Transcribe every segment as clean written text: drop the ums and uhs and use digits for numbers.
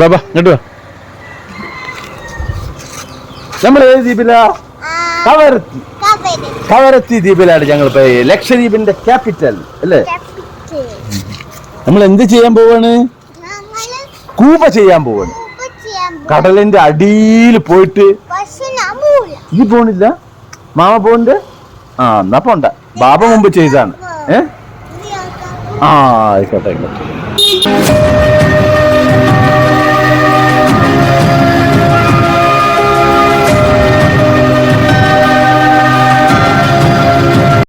ബാബാ ഇങ്ങോട്ട് വാ. നമ്മൾ ഏത് ദ്വീപിലാ? കവരത്തി. കവരത്തി ദ്വീപിലാണ് ഞങ്ങളിപ്പോ. ലക്ഷദ്വീപിന്റെ ക്യാപിറ്റൽ അല്ലേ? നമ്മൾ എന്ത് ചെയ്യാൻ പോവാണ്? സ്കൂബ ചെയ്യാൻ പോവാണ്. കടലിന്റെ അടിയിൽ പോയിട്ട്. ഈ പോണില്ല? Mama pond? എന്നാ പോണ്ട. ബാബ മുമ്പ് ചെയ്താണ്. ആയിക്കോട്ടെ ആയിക്കോട്ടെ.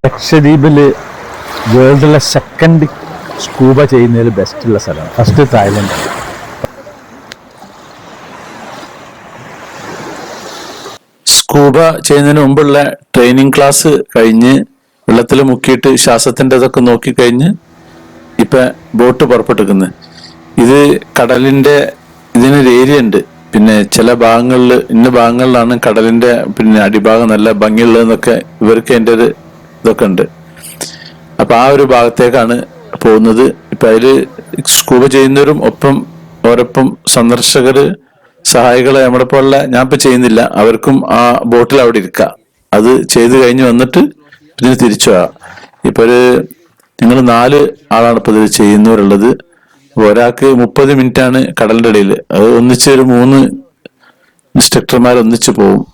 ലക്ഷദ്വീപില് വേൾഡിലെ സെക്കൻഡ് സ്കൂബ ചെയ്യുന്നതിൽ ബെസ്റ്റുള്ള സ്ഥലമാണ്. First Thailand. സ്കൂബ ചെയ്യുന്നതിന് മുമ്പുള്ള ട്രെയിനിങ് ക്ലാസ് കഴിഞ്ഞ് വെള്ളത്തിൽ മുക്കിയിട്ട് ശ്വാസത്തിൻ്റെ ഇതൊക്കെ നോക്കിക്കഴിഞ്ഞ് ഇപ്പം ബോട്ട് പുറപ്പെട്ടിരിക്കുന്നത്. ഇത് കടലിൻ്റെ ഇതിനൊരു ഏരിയ ഉണ്ട്. പിന്നെ ചില ഭാഗങ്ങളിൽ ഇന്ന ഭാഗങ്ങളിലാണ് കടലിൻ്റെ പിന്നെ അടിഭാഗം നല്ല ഭംഗിയുള്ളതെന്നൊക്കെ ഇവർക്ക് അതിൻ്റെ ഒരു ഇതൊക്കെ ഉണ്ട്. അപ്പം ആ ഒരു ഭാഗത്തേക്കാണ് പോകുന്നത്. ഇപ്പം അതിൽ സ്കൂബ ചെയ്യുന്നവരും ഒപ്പം ഓരൊപ്പം സന്ദർശകർ സഹായികളെ നമ്മുടെ പോലുള്ള ഞാൻ ഇപ്പം ചെയ്യുന്നില്ല, അവർക്കും ആ ബോട്ടിൽ അവിടെ ഇരിക്കാം. അത് ചെയ്ത് കഴിഞ്ഞ് വന്നിട്ട് ഇതിന് തിരിച്ചു പോകാം. ഇപ്പൊ നിങ്ങൾ 4 ആളാണ് ഇപ്പൊ ഇത് ചെയ്യുന്നവരുള്ളത്. ഒരാൾക്ക് 30 മിനിറ്റാണ് കടലിന്റെ ഇടയിൽ. അത് ഒന്നിച്ച് ഒരു 3 ഇൻസ്ട്രക്ടർമാർ ഒന്നിച്ച് പോകും.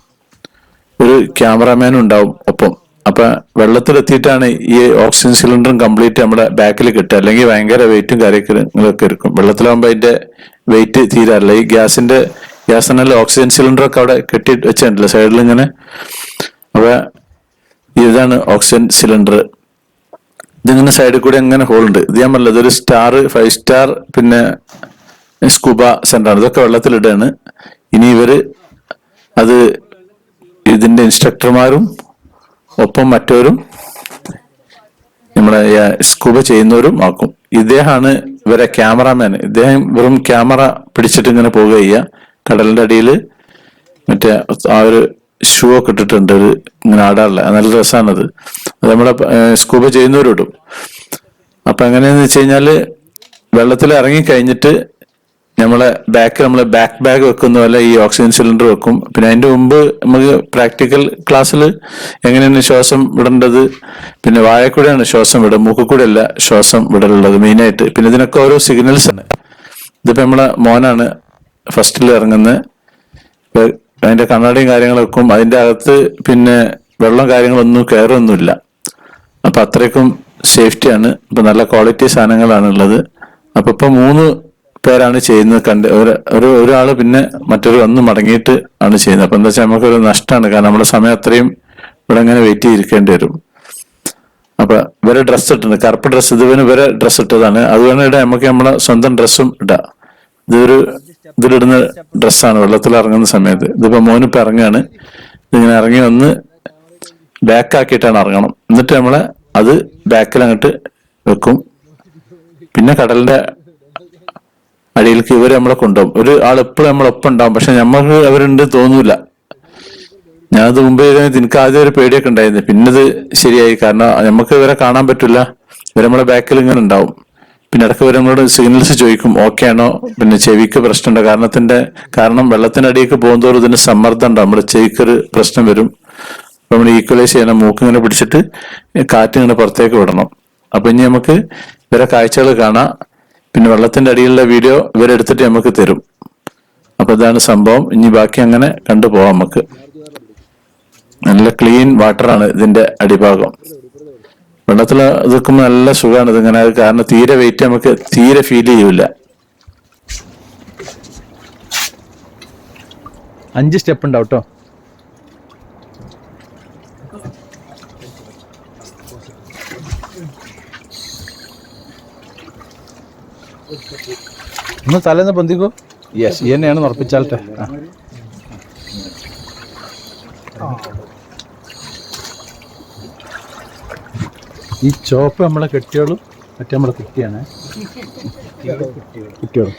ഒരു ക്യാമറാമാനും ഉണ്ടാവും ഒപ്പം. അപ്പൊ വെള്ളത്തിലെത്തിയിട്ടാണ് ഈ ഓക്സിജൻ സിലിണ്ടറും കംപ്ലീറ്റ് നമ്മുടെ ബാക്കിൽ കിട്ടുക. അല്ലെങ്കിൽ ഭയങ്കര വെയിറ്റും കാര്യങ്ങളൊക്കെ ഇരിക്കും. വെള്ളത്തിലാകുമ്പോൾ അതിന്റെ വെയിറ്റ് തീരാറില്ല. ഈ ഗ്യാസ് തന്നെ ഓക്സിജൻ സിലിണ്ടറൊക്കെ അവിടെ കെട്ടി വെച്ചിട്ടില്ല സൈഡിൽ ഇങ്ങനെ. അപ്പൊ ഇതാണ് ഓക്സിജൻ സിലിണ്ടർ. ഇതിങ്ങനെ സൈഡിൽ കൂടി അങ്ങനെ ഹോളുണ്ട്. ഇത് ഞാൻ പറഞ്ഞത് ഇതൊരു 5 സ്റ്റാർ പിന്നെ സ്കൂബ സെന്ററാണ്. ഇതൊക്കെ വെള്ളത്തിലിടാണ്. ഇനി ഇവര് അത് ഇതിന്റെ ഇൻസ്ട്രക്ടർമാരും ഒപ്പം മറ്റവരും നമ്മുടെ സ്കൂബ ചെയ്യുന്നവരും ആക്കും. ഇദ്ദേഹമാണ് ഇവരെ ക്യാമറാമാൻ. ഇദ്ദേഹം വെറും ക്യാമറ പിടിച്ചിട്ട് ഇങ്ങനെ പോവുക ചെയ്യുക. കടലിന്റെ അടിയിൽ മറ്റേ ആ ഒരു ഷൂ ഒക്കെ ഇട്ടിട്ടുണ്ട്. ഒരു ഇങ്ങനെ ആടാറില്ല, നല്ല രസമാണത്. അത് നമ്മളെ സ്കൂബ ചെയ്യുന്നവരിടും. അപ്പൊ എങ്ങനെയാന്ന് വെച്ച് കഴിഞ്ഞാല് വെള്ളത്തിൽ ഇറങ്ങി കഴിഞ്ഞിട്ട് നമ്മളെ ബാക്ക് ബാഗ് വെക്കുന്ന പോലെ ഈ ഓക്സിജൻ സിലിണ്ടർ വെക്കും. പിന്നെ അതിന്റെ മുമ്പ് നമുക്ക് പ്രാക്ടിക്കൽ ക്ലാസ്സിൽ എങ്ങനെയാണ് ശ്വാസം വിടേണ്ടത്, പിന്നെ വായക്കൂടെയാണ് ശ്വാസം വിടുക, മൂക്കിൽ അല്ല ശ്വാസം വിടലുള്ളത് മെയിനായിട്ട്. പിന്നെ ഇതിനൊക്കെ ഓരോ സിഗ്നൽസ് ആണ്. ഇതിപ്പോ നമ്മളെ മോനാണ് ഫസ്റ്റിൽ ഇറങ്ങുന്നത്. അതിന്റെ കണ്ണാടിയും കാര്യങ്ങളൊക്കെ അതിന്റെ അകത്ത് പിന്നെ വെള്ളം കാര്യങ്ങളൊന്നും കയറൊന്നുമില്ല. അപ്പൊ അത്രയ്ക്കും സേഫ്റ്റിയാണ്. ഇപ്പൊ നല്ല ക്വാളിറ്റി സാധനങ്ങളാണ് ഉള്ളത്. അപ്പൊ ഇപ്പൊ 3 പേരാണ് ചെയ്യുന്നത്. ഒരാള് പിന്നെ മറ്റൊരു വന്ന് മടങ്ങിയിട്ട് ആണ് ചെയ്യുന്നത്. അപ്പൊ എന്താ വെച്ചാൽ നമുക്കൊരു നഷ്ടമാണ്. കാരണം നമ്മുടെ സമയം അത്രയും ഇവിടെ അങ്ങനെ വെയിറ്റ് ചെയ്തിരിക്കേണ്ടി വരും. അപ്പൊ ഇവരെ ഡ്രസ്സ് ഇട്ടുണ്ട്, കറുപ്പ് ഡ്രസ്സ്. ഇവരെ ഡ്രസ്സ് ഇട്ടതാണ്. അത് വേണം ഇടാൻ. നമുക്ക് നമ്മളെ സ്വന്തം ഡ്രസ്സും ഇടാം. ഇതിലിടുന്ന ഡ്രസ്സാണ് വെള്ളത്തിൽ ഇറങ്ങുന്ന സമയത്ത്. ഇതിപ്പോ മോനിപ്പോ ഇറങ്ങുകയാണ്. ഇതിങ്ങനെ ഇറങ്ങി വന്ന് ബാക്കാക്കിയിട്ടാണ് ഇറങ്ങണം. എന്നിട്ട് നമ്മളെ അത് ബാക്കിൽ അങ്ങോട്ട് വെക്കും. പിന്നെ കടലിന്റെ അടിയിലേക്ക് ഇവര് നമ്മളെ കൊണ്ടുപോകും. ഒരു ആൾ എപ്പോഴും നമ്മളൊപ്പം ഉണ്ടാവും. പക്ഷെ നമ്മൾക്ക് അവരുണ്ട് തോന്നൂല. ഞാനത് മുമ്പേ എനിക്ക് ആദ്യം ഒരു പേടിയൊക്കെ ഉണ്ടായിരുന്നു. പിന്നെ ഇത് ശരിയായി. കാരണം നമുക്ക് ഇവരെ കാണാൻ പറ്റില്ല. ഇവരെ നമ്മളെ ബാക്കിൽ ഇങ്ങനെ ഉണ്ടാവും. പിന്നെ ഇടയ്ക്ക് ഇവർ നമ്മളോട് സിഗ്നൽസ് ചോദിക്കും, ഓക്കെ ആണോ, പിന്നെ ചെവിക്ക് പ്രശ്നമുണ്ടോ. കാരണം വെള്ളത്തിനടിയൊക്കെ പോകുന്നതോറും ഇതിന് സമ്മർദ്ദം ഉണ്ടാവും. നമ്മുടെ ചെവിക്കൊരു പ്രശ്നം വരും. അപ്പൊ നമ്മൾ ഈക്വലൈസ് ചെയ്യണം. മൂക്കിങ്ങനെ പിടിച്ചിട്ട് കാറ്റ് ഇങ്ങനെ പുറത്തേക്ക് വിടണം. അപ്പൊ ഇനി നമുക്ക് ഇവരെ കാഴ്ചകൾ കാണാം. പിന്നെ വെള്ളത്തിന്റെ അടിയിലുള്ള വീഡിയോ ഇവരെടുത്തിട്ട് നമുക്ക് തരും. അപ്പൊ ഇതാണ് സംഭവം. ഇനി ബാക്കി അങ്ങനെ കണ്ടുപോവാം. നമുക്ക് നല്ല ക്ലീൻ വാട്ടറാണ് ഇതിന്റെ അടിഭാഗം. വെള്ളത്തിൽ നിൽക്കുമ്പോൾ നല്ല സുഖമാണ് ഇതിങ്ങനെ. കാരണം തീരെ വെയിറ്റ് നമുക്ക് തീരെ ഫീൽ ചെയ്യൂല. 5 സ്റ്റെപ്പ് ഉണ്ടാവും കേട്ടോ. ഒന്ന് തലേന്ന് പൊന്തിക്കോ. യെസ്, ഈ തന്നെയാണ് ഉറപ്പിച്ചാലട്ടെ. ഈ ചോപ്പ് നമ്മളെ കെട്ടിയോളും മറ്റേ നമ്മളെ കുട്ടിയാണ്. കുട്ടിയോളും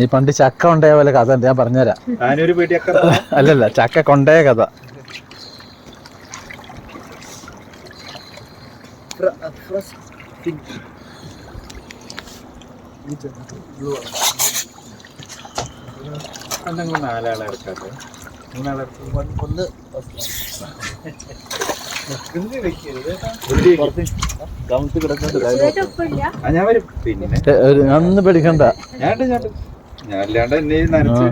ഈ പണ്ട് ചക്ക കൊണ്ടേ പോലെ കഥ ഉണ്ട്, ഞാൻ പറഞ്ഞുതരാം. അല്ലല്ല, ചക്ക കൊണ്ടേ കഥ. നാലാളെ ഇറക്കാതെ മൂന്നാളെ ഒന്ന് ഞാൻ വരും. പിന്നെ അന്ന് പേടിക്കണ്ട, ഞാനല്ലാണ്ട് എന്നെ നനച്ച്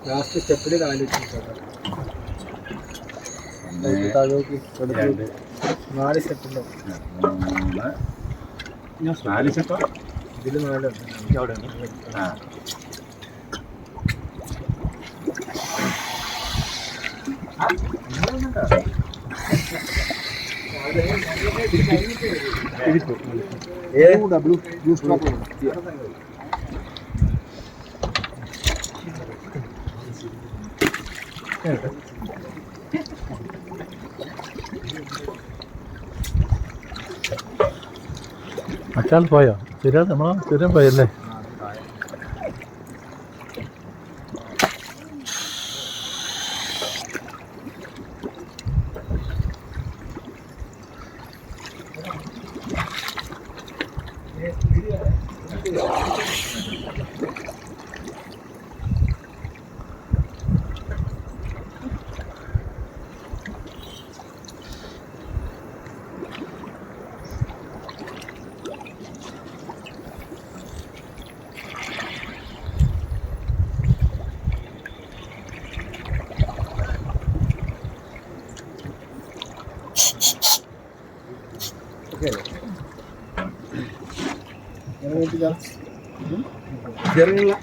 ലാസ്റ്റ് സ്റ്റെപ്പില് നാല് സ്റ്റെപ്പുണ്ടോ? നാല് സ്റ്റെപ്പാ ഇതില് നാലുണ്ട്. അവിടെ ആ മറ്റാൾ പോയോ? സ്ഥിരം നമ്മളെ സ്ഥിരം പോയല്ലേ? ചെറിയ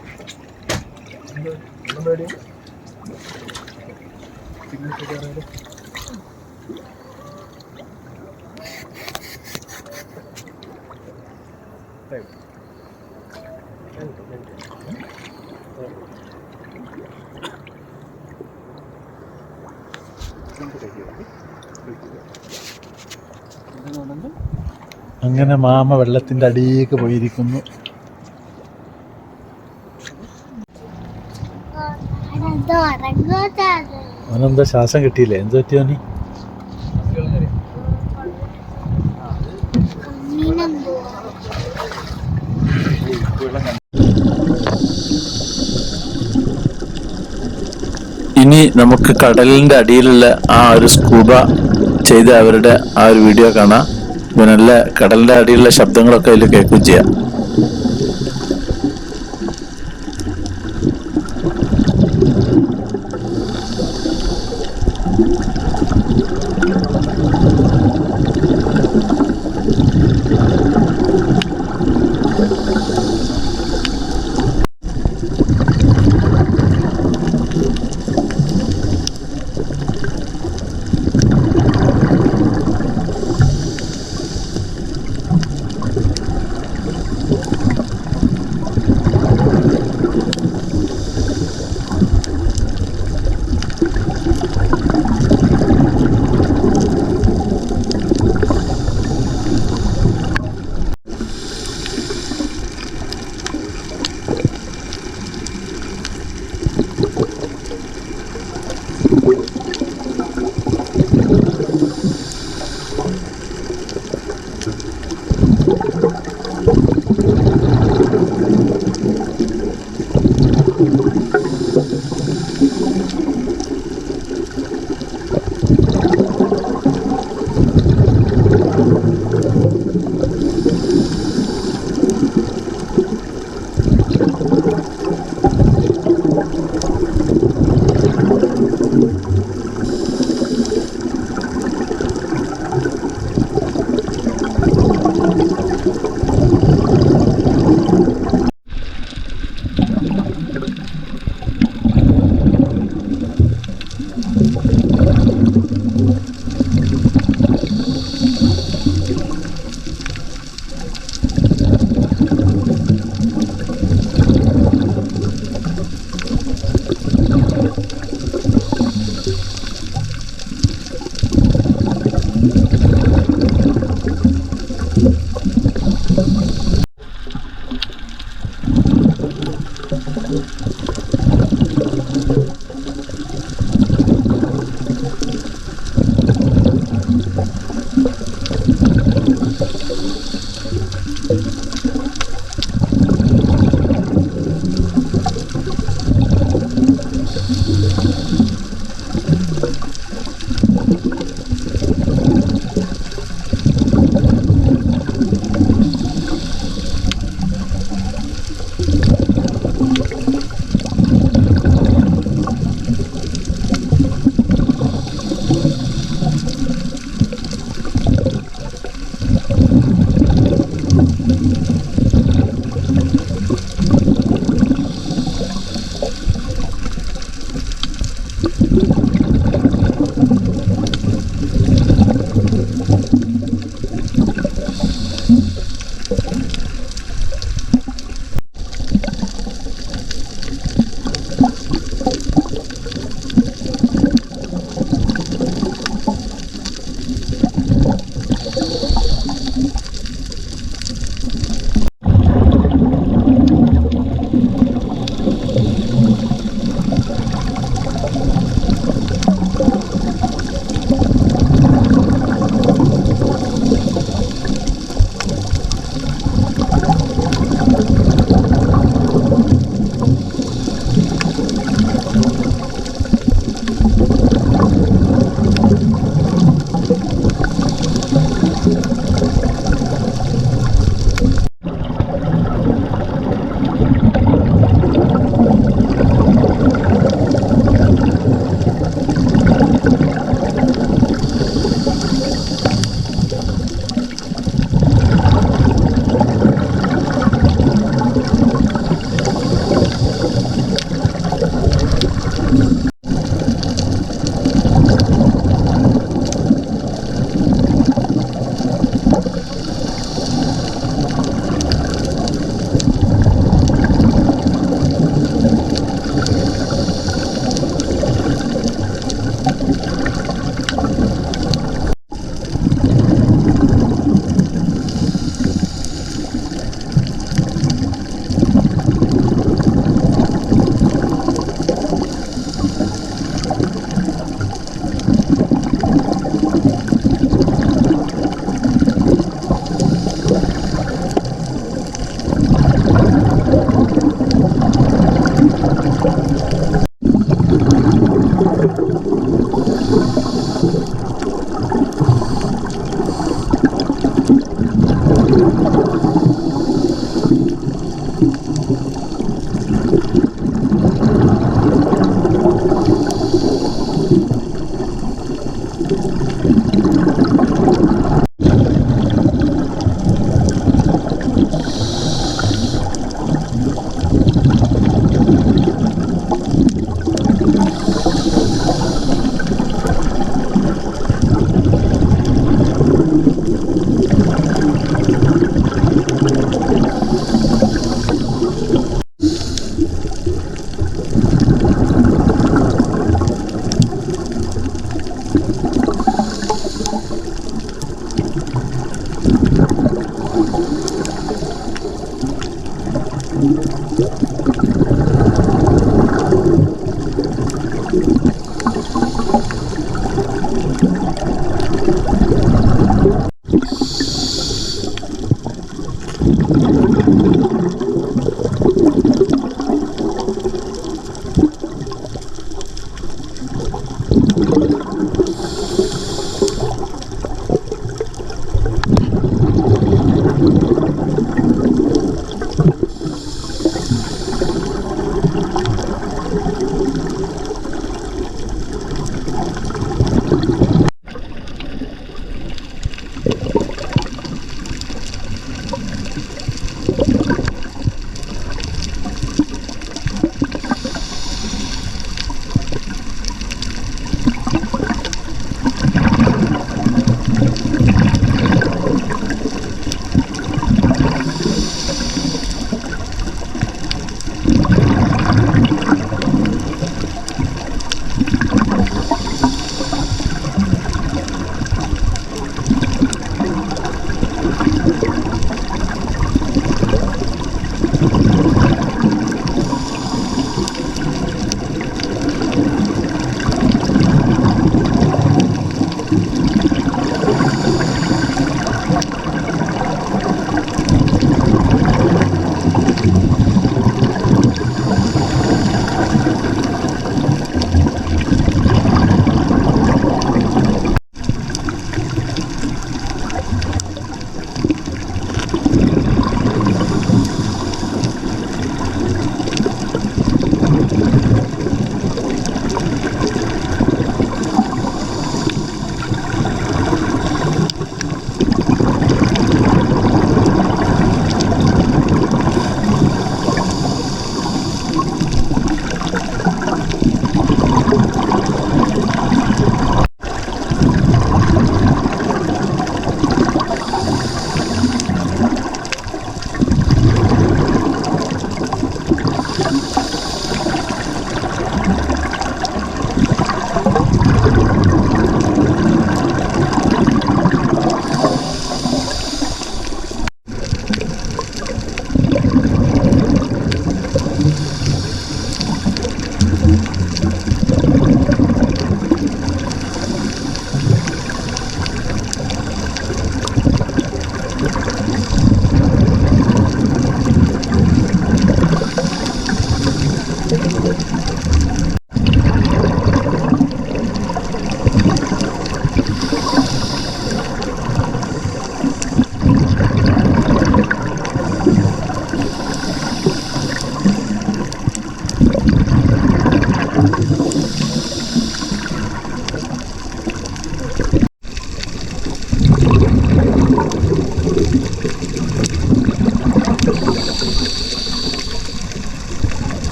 അങ്ങനെ മാമ വെള്ളത്തിന്റെ അടിയിലേക്ക് പോയിരിക്കുന്നു. അവനെന്താ ശ്വാസം കിട്ടിയില്ലേ? എന്ത് പറ്റിയോ നീ? ഇനി നമുക്ക് കടലിന്റെ അടിയിലുള്ള ആ ഒരു സ്കൂബ ചെയ്ത അവരുടെ ആ ഒരു വീഡിയോ കാണാം. നല്ല കടലിന്റെ അടിയിലുള്ള ശബ്ദങ്ങളൊക്കെ അതിൽ കേൾക്കുകയും ചെയ്യാം.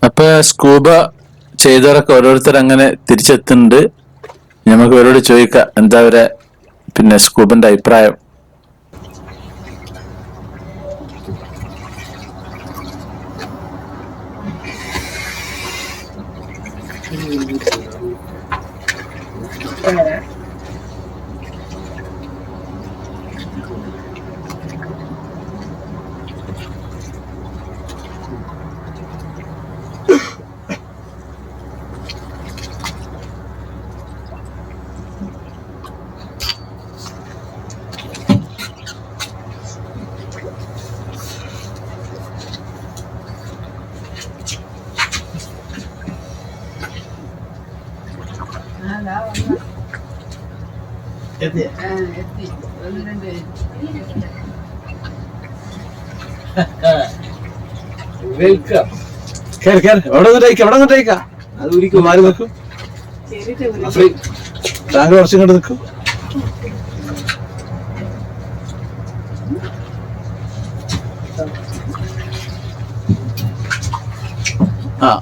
അപ്പൊ സ്കൂബ ചെയ്തവരൊക്കെ ഓരോരുത്തർ അങ്ങനെ തിരിച്ചെത്തുന്നുണ്ട്. നമുക്ക് അവരോട് ചോദിക്കാം എന്താ അവരെ സ്കൂബന്റെ അഭിപ്രായം. വെൽക്കം. എവിടെ നിന്നിട്ടേക്കാം അത് ഒരിക്കലും മാറി നിൽക്കും. താങ്കൾ കുറച്ചും ഇങ്ങോട്ട് നിൽക്കും.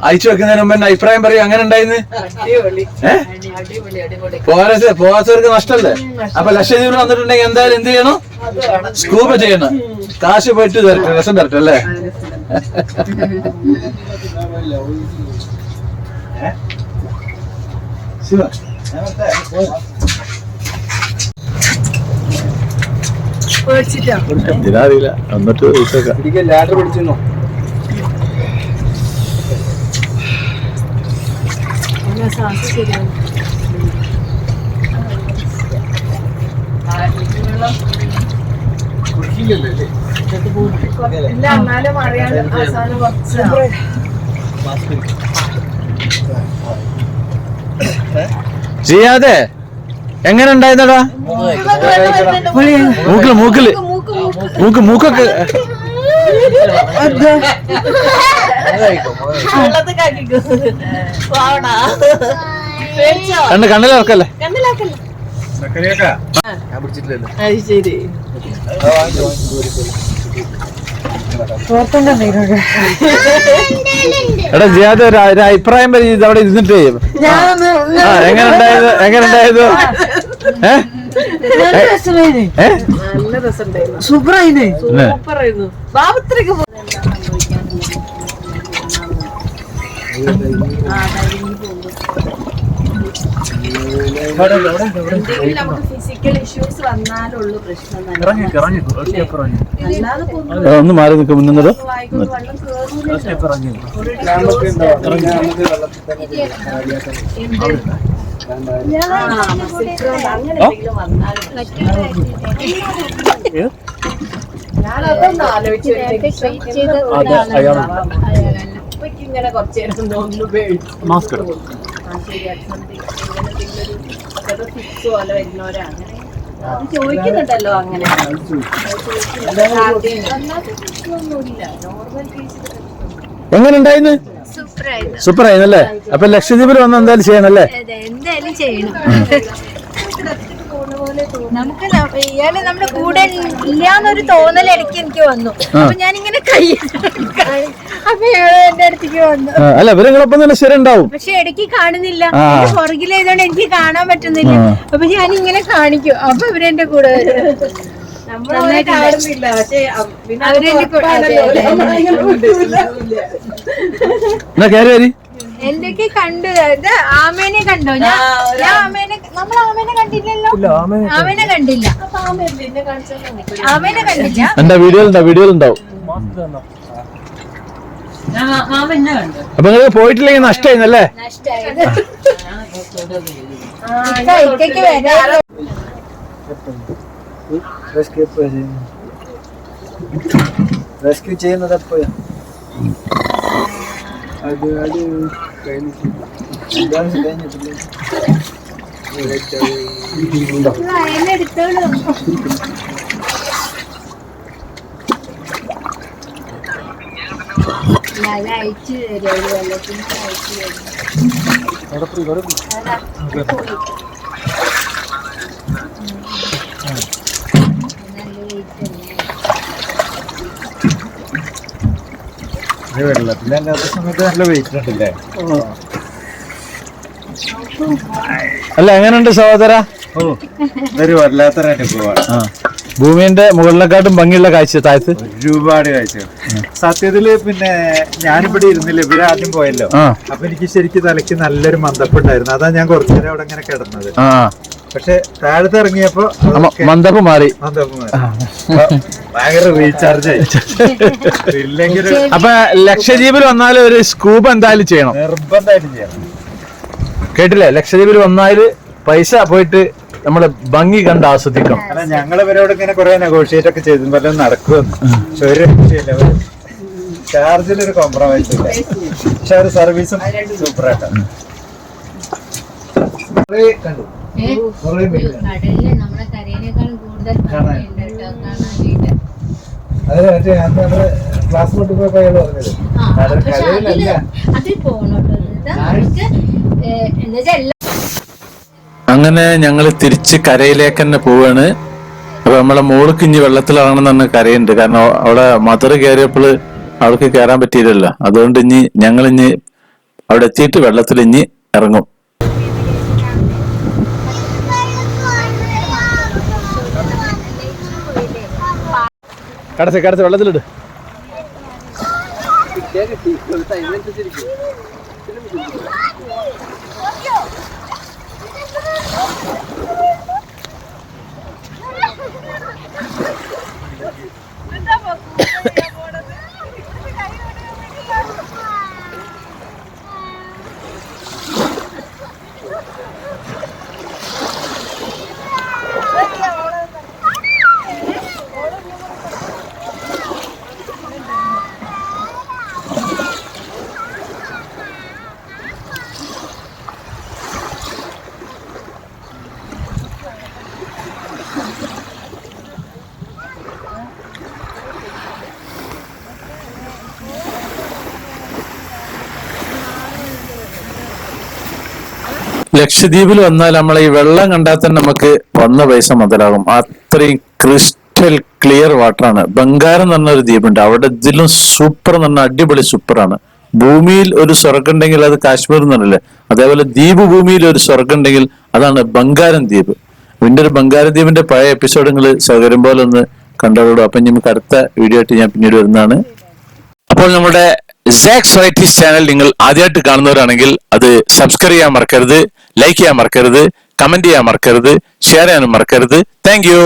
അയച്ചു വെക്കുന്നതിന് മുമ്പ് അഭിപ്രായം പറയും. അങ്ങനെ ഉണ്ടായിരുന്നു പോകാത്തവർക്ക് നഷ്ടല്ലേ? അപ്പൊ ലക്ഷദ്വീപിൽ വന്നിട്ടുണ്ടെങ്കിൽ എന്തായാലും എന്ത് ചെയ്യണം? സ്കൂബ ചെയ്യണം. കാശ് പോയിട്ട് തരട്ടെ, രസം തരട്ടെ അല്ലേ? ഇതിനറിയില്ല, എന്നിട്ട് ലാഡർ പിടിച്ചിരുന്നോ? ചെയ്യാതെ എങ്ങനെ ഉണ്ടായിരുന്നടാ? മൂക്കില് മൂക്കൊക്കെ കണ്ണിലിറക്കല്ലേ? എടാ ജിയാദ് ഒരു അഭിപ്രായം പറയും. ഇത് അവിടെ ഇരുന്നിട്ട് എങ്ങനെ ഉണ്ടായത്? സൂപ്പറായിരുന്നു. ബാബത്രയ്ക്ക് ഫിസിക്കൽ ഇഷ്യൂസ് വന്നാലുള്ളൂ പ്രശ്നം. ഒന്ന് മാറി നിൽക്കും. മുന്നോ ഞാനതൊന്നും ആലോചിച്ചു. ഇങ്ങനെ കുറച്ചേരം ഒന്ന് പേടിച്ചു. ഫിക്സ് പോലെ വരുന്നവരാണ് അത് ചോദിക്കുന്നുണ്ടല്ലോ. അങ്ങനെ ഒന്നുമില്ല. നോർമൽ കേസിൽ എങ്ങനെ ഉണ്ടായിരുന്നു? സൂപ്പർ ആയിരുന്നല്ലേ? അപ്പൊ ലക്ഷദ്വീപിൽ വന്ന് എന്തായാലും ചെയ്യണല്ലേ? എന്തായാലും ചെയ്യണം. നമുക്ക് ഇയാള് നമ്മുടെ കൂടെ ഇല്ലാന്നൊരു തോന്നൽ ഇടയ്ക്ക് എനിക്ക് വന്നു. അപ്പൊ ഞാനിങ്ങനെ കൈ അപ്പൊ എന്റെ അടുത്തേക്ക് വന്നു. അല്ല ഇവരങ്ങളൊപ്പം തന്നെ ശരി ഉണ്ടാവും. പക്ഷെ ഇടയ്ക്ക് കാണുന്നില്ല. പുറകിലായതുകൊണ്ട് എനിക്ക് കാണാൻ പറ്റുന്നില്ല. അപ്പൊ ഞാനിങ്ങനെ കാണിക്കും. അപ്പൊ ഇവരെന്റെ കൂടെ വരും. കാണുന്നില്ല. പക്ഷെ എന്തൊക്കെ കണ്ടു? ആമേനെ കണ്ടോ? ഞാൻ നമ്മൾ ആമേനെ കണ്ടില്ലല്ലോ. ആമേനെ കണ്ടില്ല. ആമേനെ കണ്ടില്ല. എന്റെ വീഡിയോയിൽ ഉണ്ടാവും. അപ്പൊ നിങ്ങൾ പോയിട്ടില്ലെങ്കിൽ നഷ്ടമായിരുന്നല്ലേ? റെസ്ക്യൂ ചെയ്യുന്നത് എപ്പോഴാ? അത് എടുത്തോളൂ. അയച്ചു തരും. വെള്ളത്തിന് അയച്ചു തരും. സമയത്ത് നല്ല വെയിറ്റ് ഉണ്ടല്ലേ? അല്ല എങ്ങനെയുണ്ട് സഹോദര? ഒരു വല്ലാത്തൊരു പോവാണ്. ഭൂമിന്റെ മുകളിലെക്കാട്ടും ഭംഗിയുള്ള കാഴ്ച താഴത്ത് ഒരുപാട് കാഴ്ചകൾ. സത്യത്തില് പിന്നെ ഞാനിവിടെ ഇരുന്നില്ല, ഇവര് ആദ്യം പോയല്ലോ. അപ്പൊ എനിക്ക് ശരിക്കും തലയ്ക്ക് നല്ലൊരു മന്ദപ്പുണ്ടായിരുന്നു. അതാ ഞാൻ കുറച്ചുനേരം അവിടെ ഇങ്ങനെ കിടന്നത്. പക്ഷെ താഴത്ത് ഇറങ്ങിയപ്പോ മന്ദപ്പ് മാറി. ഭയങ്കര റീചാർജ് ആയി. ഇല്ലെങ്കിൽ അപ്പൊ ലക്ഷദ്വീപിൽ വന്നാലും ഒരു സ്കൂബ എന്തായാലും ചെയ്യണം, നിർബന്ധമായിട്ടും ചെയ്യണം. കേട്ടില്ലേ? ലക്ഷദ്വീപിൽ വന്നാല് പൈസ പോയിട്ട് നമ്മള് ഭംഗി കണ്ട് ആസ്വദിക്കണം. കാരണം ഞങ്ങള് ഇവരോട് ഇങ്ങനെ കുറെ നെഗോഷിയേറ്റ് ഒക്കെ ചെയ്തു വല്ലതും നടക്കുമെന്ന്. പക്ഷെ ഒരു രക്ഷയില്ല, ചാർജിലൊരു കോംപ്രമൈസ് ഇല്ല. പക്ഷെ ഒരു സർവീസും സൂപ്പറായിട്ടാണ്. കണ്ടു നമ്മുടെ കരയേക്കാൾ കൂടുതൽ അതെ മറ്റേ ക്ലാസ് പോയപ്പോഴാണ് പറഞ്ഞത്. അതിൽ പോകണോട്ടോ. ചെയ്താൽ നമുക്ക് എന്നുവെച്ചാൽ എല്ലാ അങ്ങനെ ഞങ്ങൾ തിരിച്ച് കരയിലേക്ക് തന്നെ പോവാണ്. അപ്പൊ നമ്മളെ മോൾക്ക് ഇനി വെള്ളത്തിലാണെന്ന് പറഞ്ഞ കരയുണ്ട്. കാരണം അവിടെ മദർ കയറിയപ്പോൾ അവൾക്ക് കയറാൻ പറ്റിയില്ലല്ലോ. അതുകൊണ്ട് ഞങ്ങൾ അവിടെ എത്തിയിട്ട് വെള്ളത്തിൽ ഇറങ്ങും. കടച്ച് വെള്ളത്തിലിട്. ലക്ഷദ്വീപിൽ വന്നാൽ നമ്മളെ ഈ വെള്ളം കണ്ടാൽ തന്നെ നമുക്ക് വന്ന പൈസ മുതലാകും. അത്രയും ക്രിസ്റ്റൽ ക്ലിയർ വാട്ടറാണ്. ബംഗാരം എന്ന് പറഞ്ഞ ഒരു ദ്വീപുണ്ട്. അവിടെ ഇതിലും സൂപ്പർ എന്ന് പറഞ്ഞാൽ അടിപൊളി സൂപ്പറാണ്. ഭൂമിയിൽ ഒരു സ്വർഗം ഉണ്ടെങ്കിൽ അത് കാശ്മീർ എന്നല്ലേ, അതേപോലെ ദ്വീപ് ഭൂമിയിൽ ഒരു സ്വർഗം ഉണ്ടെങ്കിൽ അതാണ് ബംഗാരം ദ്വീപ്. ഇതിന്റെ ഒരു ബംഗാരം ദ്വീപിന്റെ പഴയ എപ്പിസോഡ് നിങ്ങൾ സൗകര്യം പോലെ ഒന്ന് കണ്ടോളൂ. അപ്പൊ നമുക്ക് അടുത്ത വീഡിയോ ആയിട്ട് ഞാൻ പിന്നീട് വരുന്നതാണ്. അപ്പോൾ നമ്മുടെ സാക്സ് വെറൈറ്റീസ് ചാനൽ നിങ്ങൾ ആദ്യമായിട്ട് കാണുന്നവരാണെങ്കിൽ അത് സബ്സ്ക്രൈബ് ചെയ്യാൻ മറക്കരുത്, ലൈക്ക് ചെയ്യാൻ മറക്കരുത്, കമന്റ് ചെയ്യാൻ മറക്കരുത്, ഷെയർ ചെയ്യാനും മറക്കരുത്. Thank you.